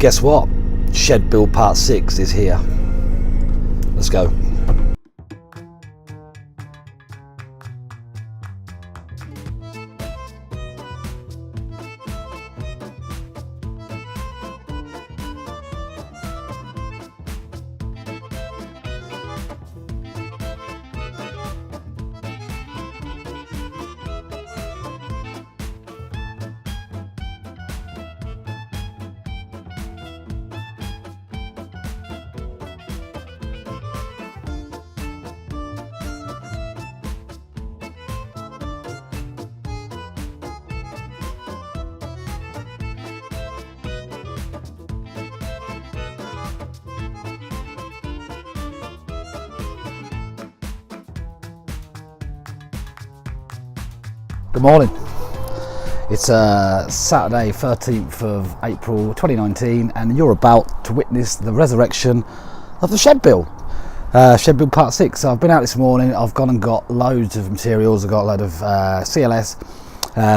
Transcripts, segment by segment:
Guess what? Shed build part 6 is here. Let's go. Good morning. It's Saturday 13th of April 2019 and you're about to witness the resurrection of the shed build. Shed build part 6. So I've been out this morning, I've gone and got loads of materials. I've got a load of CLS,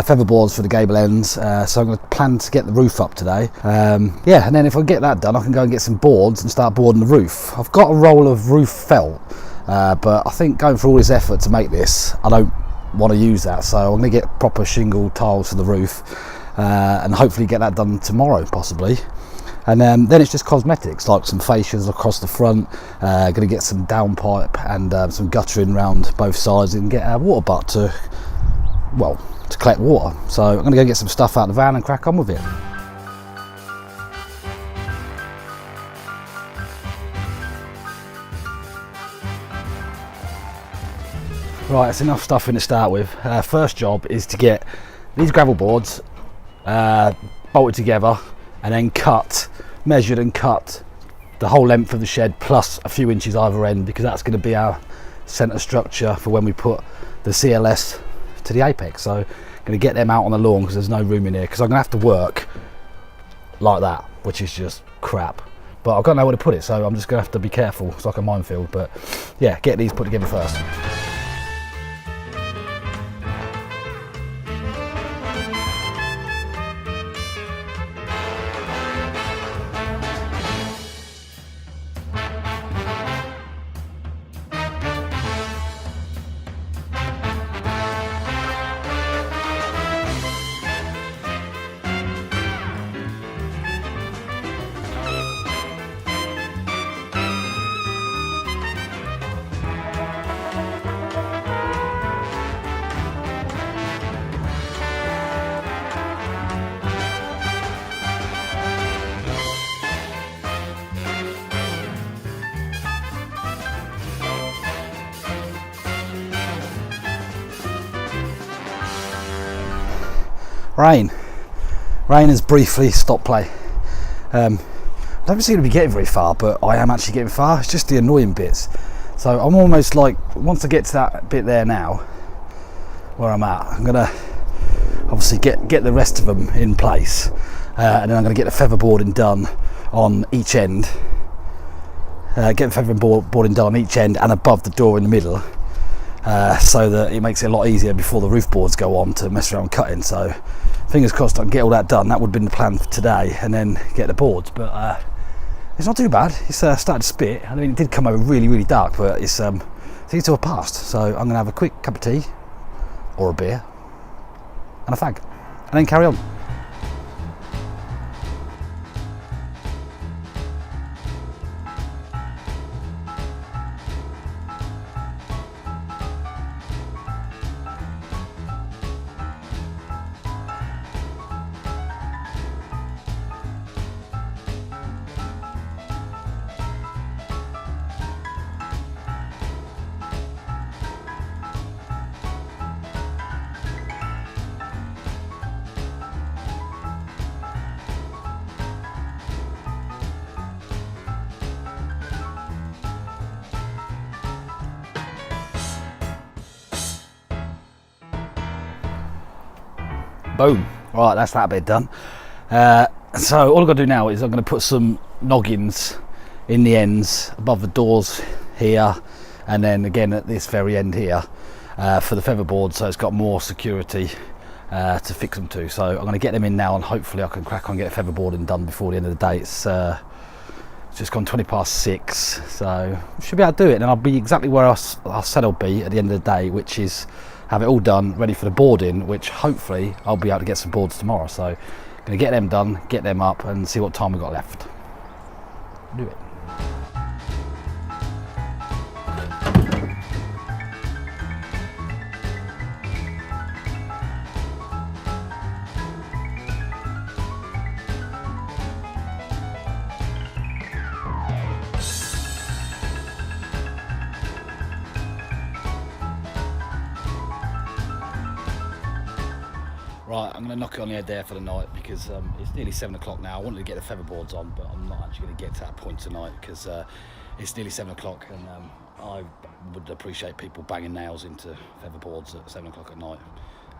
feather boards for the gable ends, so I'm going to plan to get the roof up today. Yeah, and then if I get that done I can go and get some boards and start boarding the roof. I've got a roll of roof felt, but I think going through all this effort to make this, I don't want to use that, so I'm going to get proper shingle tiles for the roof and hopefully get that done tomorrow possibly. And then it's just cosmetics like some fascias across the front, going to get some downpipe and some guttering around both sides and get a water butt to collect water. So I'm going to go get some stuff out of the van and crack on with it. Right, it's enough stuff in to start with. First job is to get these gravel boards bolted together and then measured and cut the whole length of the shed plus a few inches either end, because that's going to be our centre structure for when we put the CLS to the apex. So I'm going to get them out on the lawn because there's no room in here, because I'm going to have to work like that, which is just crap. But I've got nowhere to put it, so I'm just going to have to be careful. It's like a minefield, but yeah, get these put together first. Rain has briefly stopped play. I don't seem to be getting very far, but I am actually getting far. It's just the annoying bits. So I'm almost like, once I get to that bit there now, where I'm at, I'm gonna obviously get the rest of them in place, and then I'm gonna get the feather boarding done on each end. Get the feather boarding done on each end and above the door in the middle, so that it makes it a lot easier before the roof boards go on to mess around cutting. So fingers crossed I can get all that done. That would have been the plan for today, and then get the boards. But it's not too bad. It's started to spit. I mean, it did come over really, really dark, but it seems to have passed. So I'm going to have a quick cup of tea, or a beer, and a fag, and then carry on. Boom. Right, that's that bit done. So all I've got to do now is I'm going to put some noggins in the ends above the doors here, and then again at this very end here, for the feather board, so it's got more security to fix them to. So I'm going to get them in now, and hopefully I can crack on and get the featherboarding done before the end of the day. It's just gone 6:20, so should be able to do it, and I'll be exactly where I said I'll be at the end of the day, which is have it all done, ready for the boarding, which hopefully I'll be able to get some boards tomorrow. So I'm going to get them done, get them up, and see what time we've got left. Do it. Right, I'm going to knock it on the head there for the night, because it's nearly 7 o'clock now. I wanted to get the featherboards on, but I'm not actually going to get to that point tonight, because it's nearly 7 o'clock, and I would appreciate people banging nails into featherboards at 7 o'clock at night,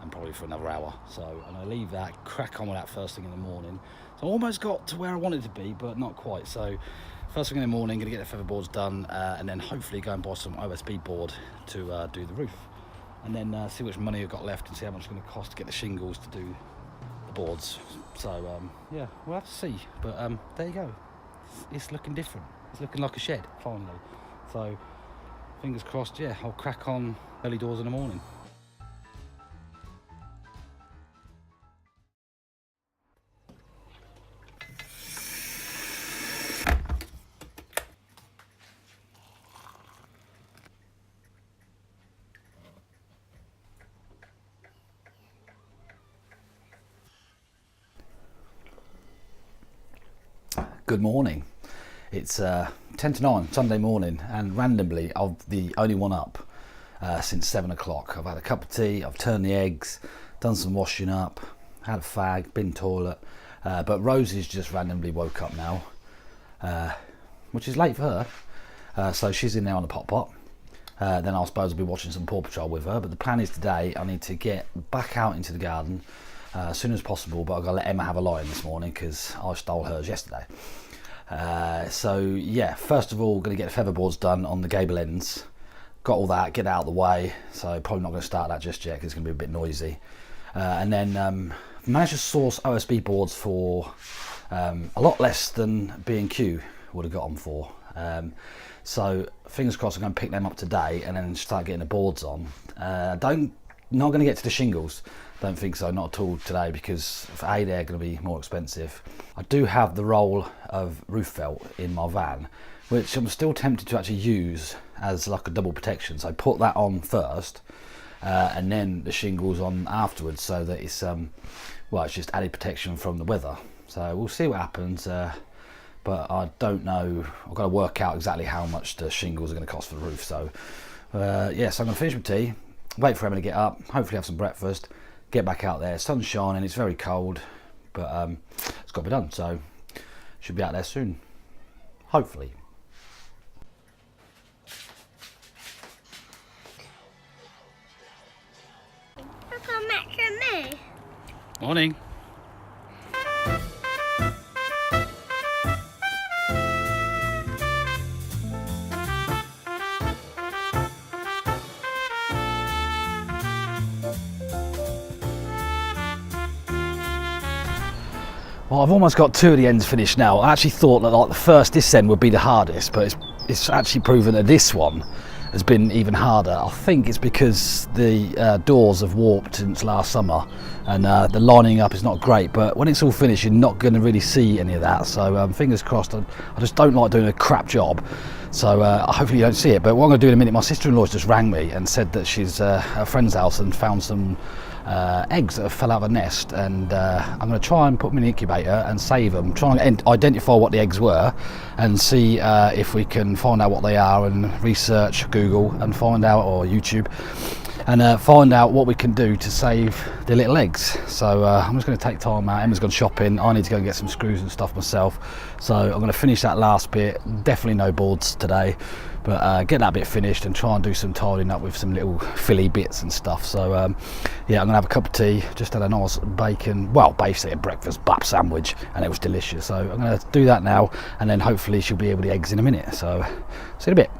and probably for another hour. So I'm going to leave that, crack on with that first thing in the morning. So I almost got to where I wanted to be, but not quite. So first thing in the morning, going to get the featherboards done, and then hopefully go and buy some OSB board to do the roof. And then see how much money I've got left, and see how much it's going to cost to get the shingles to do the boards. So yeah, we'll have to see. But there you go. It's looking different. It's looking like a shed finally. So fingers crossed. Yeah, I'll crack on early doors in the morning. Good morning. It's 10 to 9 Sunday morning, and randomly I'm the only one up since 7 o'clock. I've had a cup of tea, I've turned the eggs, done some washing up, had a fag, been toilet, but Rosie's just randomly woke up now, which is late for her, so she's in there on the pot. Then I suppose I'll be watching some Paw Patrol with her, but the plan is today I need to get back out into the garden as soon as possible, but I've got to let Emma have a lie-in this morning because I stole hers yesterday. So yeah, first of all, going to get the featherboards done on the gable ends. Got all that, get it out of the way, so probably not going to start that just yet because it's going to be a bit noisy. And then managed to source OSB boards for a lot less than B&Q would have got on for. So fingers crossed I'm going to pick them up today and then start getting the boards on. Not going to get to the shingles. Don't think so, not at all today, because for A, they're going to be more expensive. I do have the roll of roof felt in my van, which I'm still tempted to actually use as like a double protection. So I put that on first, and then the shingles on afterwards, so that it's well, it's just added protection from the weather. So we'll see what happens. But I don't know. I've got to work out exactly how much the shingles are going to cost for the roof. So yeah, so I'm going to finish my tea, wait for Emma to get up, hopefully have some breakfast, get back out there. Sun's shining, it's very cold, but it's got to be done, so should be out there soon, hopefully. Look how much of me. Morning. Well, I've almost got two of the ends finished now. I actually thought that like the first this end would be the hardest, but it's actually proven that this one has been even harder. I think it's because the doors have warped since last summer, and the lining up is not great, but when it's all finished you're not going to really see any of that. So fingers crossed. I just don't like doing a crap job, so hopefully you don't see it. But what I'm going to do in a minute, my sister-in-law just rang me and said that she's at a friend's house and found some eggs that have fell out of a nest, and I'm going to try and put them in the incubator and save them, try and identify what the eggs were and see if we can find out what they are, and research Google and find out, or YouTube, and find out what we can do to save the little eggs. So I'm just going to take time out. Emma's gone shopping, I need to go and get some screws and stuff myself, so I'm going to finish that last bit. Definitely no boards today, but get that bit finished and try and do some tidying up with some little filly bits and stuff. So yeah, I'm gonna have a cup of tea. Just had a nice bacon, well, basically a breakfast bap sandwich, and it was delicious. So I'm gonna do that now, and then hopefully she'll be able to eggs in a minute. So see you in a bit.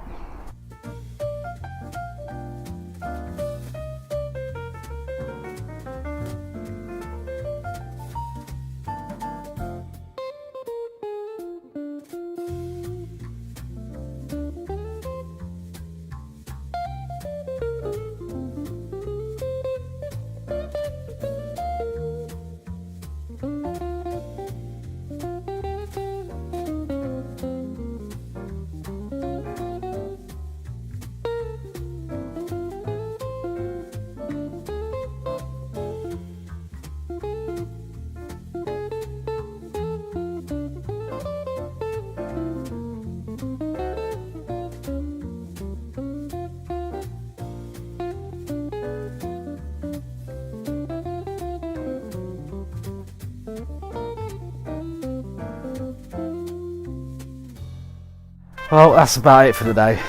Well, that's about it for today.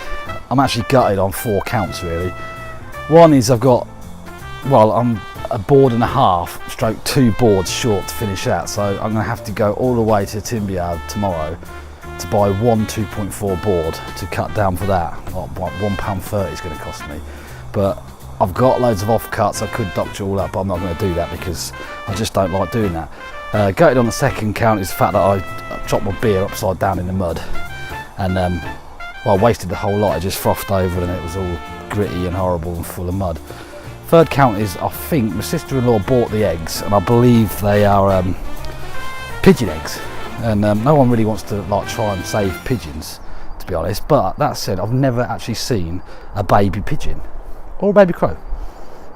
I'm actually gutted on 4 counts really. One is I'm a board and a half, stroke 2 boards short to finish that, so I'm going to have to go all the way to the timber yard tomorrow to buy one 2.4 board to cut down for that. £1.30 is going to cost me, but I've got loads of offcuts. I could doctor all up, but I'm not going to do that because I just don't like doing that. Gutted on the second count is the fact that I dropped my beer upside down in the mud, and I wasted the whole lot. I just frothed over and it was all gritty and horrible and full of mud. Third count is, I think my sister-in-law bought the eggs, and I believe they are pigeon eggs, and no one really wants to like try and save pigeons, to be honest. But that said, I've never actually seen a baby pigeon or a baby crow,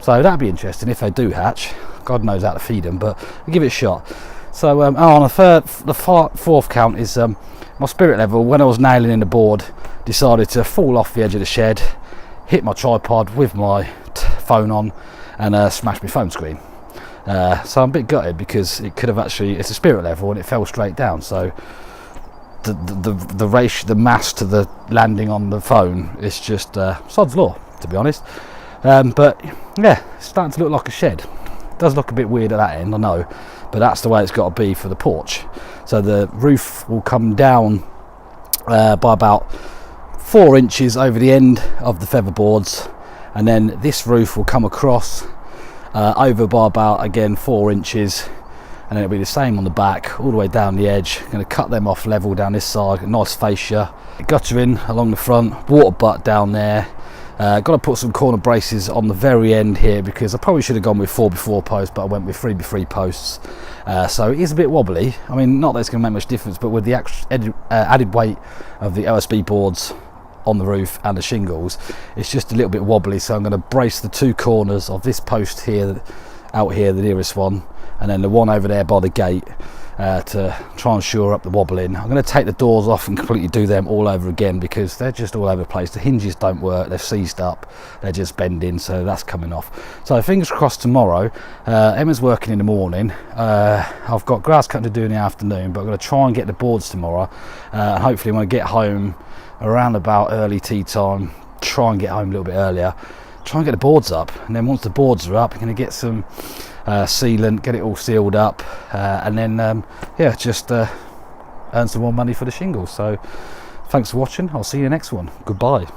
so that'd be interesting if they do hatch. God knows how to feed them, but I'll give it a shot. So on the fourth count is my spirit level. When I was nailing in the board, decided to fall off the edge of the shed, hit my tripod with my phone on, and smashed my phone screen. So I'm a bit gutted because it could have actually, it's a spirit level and it fell straight down, so the ratio, the mass to the landing on the phone, it's just sod's law, to be honest. But yeah, it's starting to look like a shed. It does look a bit weird at that end, I know, but that's the way it's got to be for the porch. So the roof will come down by about 4 inches over the end of the feather boards, and then this roof will come across over by about, again, 4 inches, and then it'll be the same on the back all the way down the edge. Going to cut them off level down this side, a nice fascia, guttering along the front, water butt down there. Got to put some corner braces on the very end here because I probably should have gone with 4x4 posts, but I went with 3x3 posts. So it is a bit wobbly. I mean, not that it's going to make much difference, but with the added weight of the OSB boards on the roof and the shingles, it's just a little bit wobbly. So I'm going to brace the 2 corners of this post here, out here, the nearest one, and then the one over there by the gate, to try and shore up the wobbling. I'm going to take the doors off and completely do them all over again because they're just all over the place. The hinges don't work, they're seized up, they're just bending, so that's coming off. So fingers crossed tomorrow. Emma's working in the morning. I've got grass cutting to do in the afternoon, but I'm going to try and get the boards tomorrow, and hopefully when I get home around about early tea time, try and get home a little bit earlier, try and get the boards up, and then once the boards are up, I'm going to get some sealant, get it all sealed up, and then yeah, just earn some more money for the shingles. So thanks for watching. I'll see you in the next one. Goodbye.